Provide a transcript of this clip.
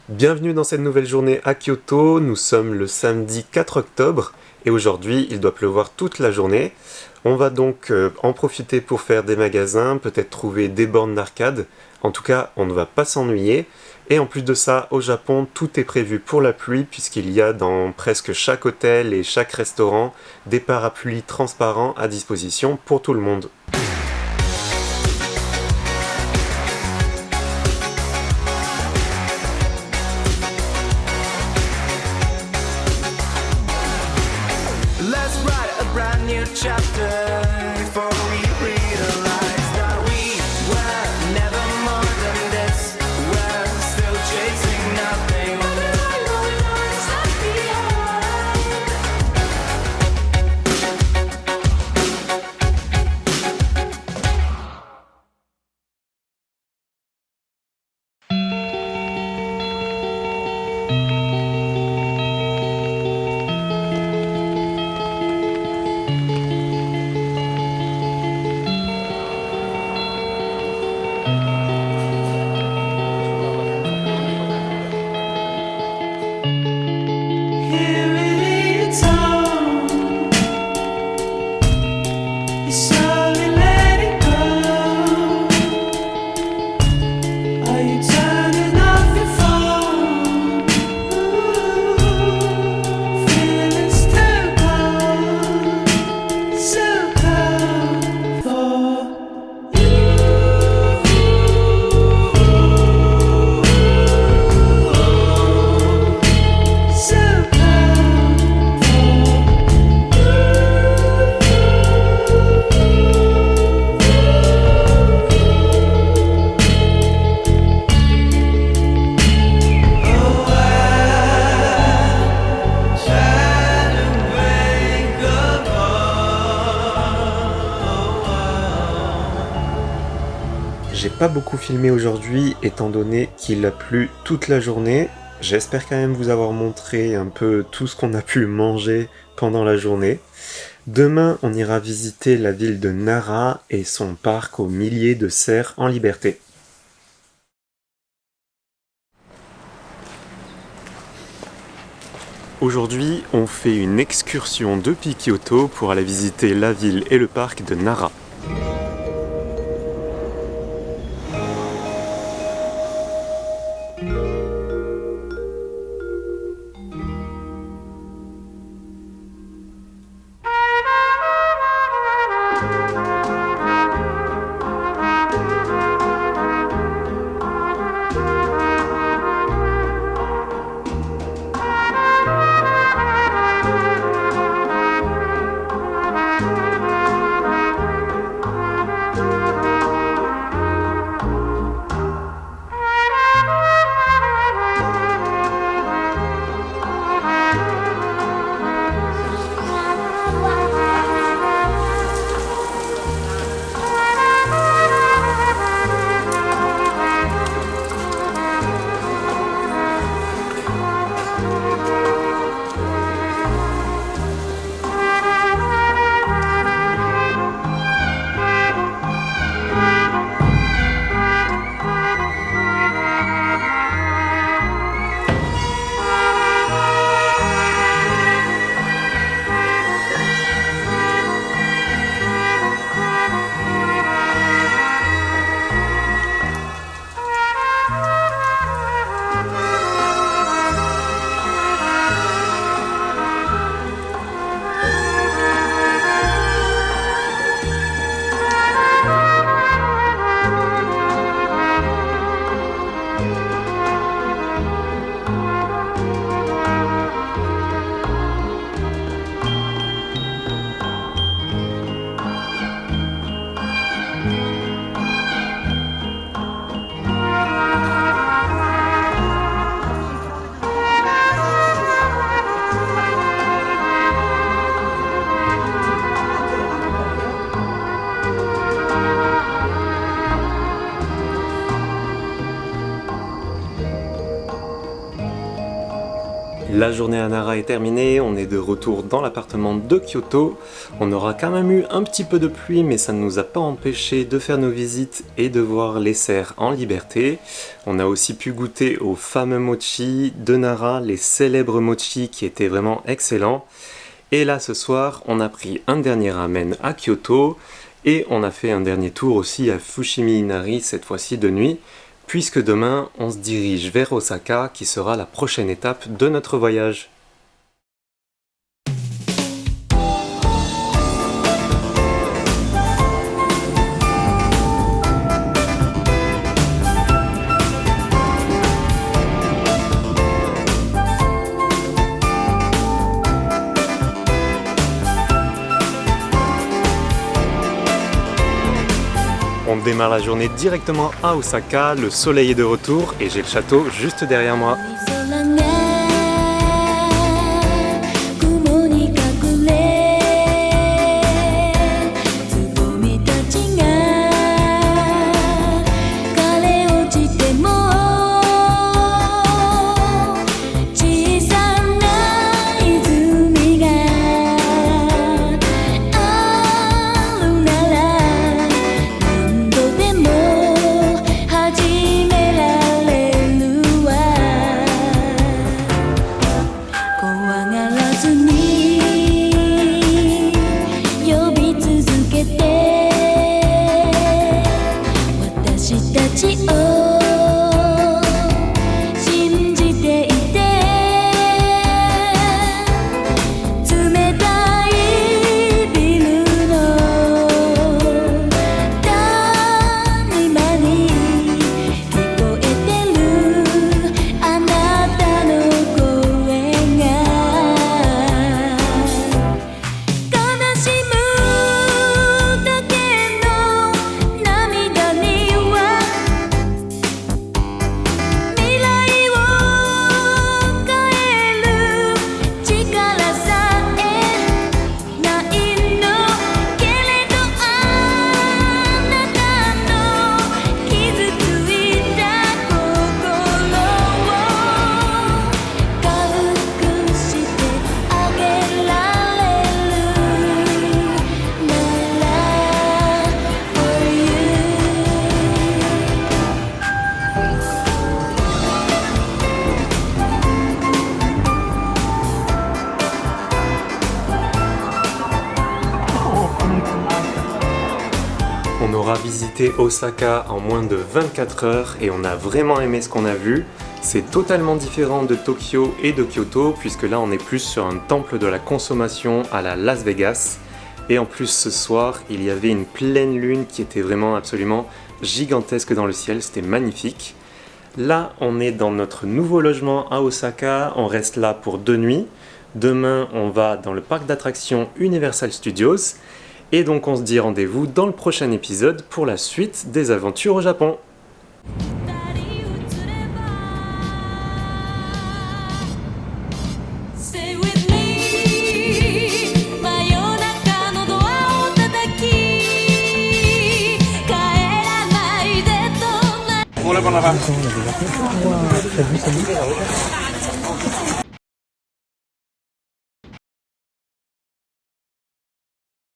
Bienvenue dans cette nouvelle journée à Kyoto, nous sommes le samedi 4 octobre et aujourd'hui il doit pleuvoir toute la journée. On va donc en profiter pour faire des magasins, peut-être trouver des bornes d'arcade, en tout cas on ne va pas s'ennuyer. Et en plus de ça, au Japon, tout est prévu pour la pluie puisqu'il y a dans presque chaque hôtel et chaque restaurant des parapluies transparents à disposition pour tout le monde. Let's write a brand new chapter before we realize that we were never more than this. We're still chasing nothing. Here it's all. You slowly let it go. Are you turning off your phone? Feelings too cold, so cold for so cold J'ai pas beaucoup filmé aujourd'hui étant donné qu'il a plu toute la journée. J'espère quand même vous avoir montré un peu tout ce qu'on a pu manger pendant la journée. Demain, on ira visiter la ville de Nara et son parc aux milliers de cerfs en liberté. Aujourd'hui, on fait une excursion depuis Kyoto pour aller visiter la ville et le parc de Nara. La journée à Nara est terminée, on est de retour dans l'appartement de Kyoto. On aura quand même eu un petit peu de pluie, mais ça ne nous a pas empêché de faire nos visites et de voir les serres en liberté. On a aussi pu goûter aux fameux mochi de Nara, les célèbres mochi qui étaient vraiment excellents. Et là ce soir, on a pris un dernier ramen à Kyoto et on a fait un dernier tour aussi à Fushimi Inari, cette fois-ci de nuit. Puisque demain, on se dirige vers Osaka, qui sera la prochaine étape de notre voyage. On démarre la journée directement à Osaka, le soleil est de retour et j'ai le château juste derrière moi. On aura visité Osaka en moins de 24 heures et on a vraiment aimé ce qu'on a vu. C'est totalement différent de Tokyo et de Kyoto puisque là on est plus sur un temple de la consommation à la Las Vegas. Et en plus ce soir il y avait une pleine lune qui était vraiment absolument gigantesque dans le ciel, c'était magnifique. Là on est dans notre nouveau logement à Osaka, on reste là pour 2 nuits. Demain on va dans le parc d'attractions Universal Studios. Et donc on se dit rendez-vous dans le prochain épisode pour la suite des aventures au Japon. Boleh, Pak. Wah, bagus.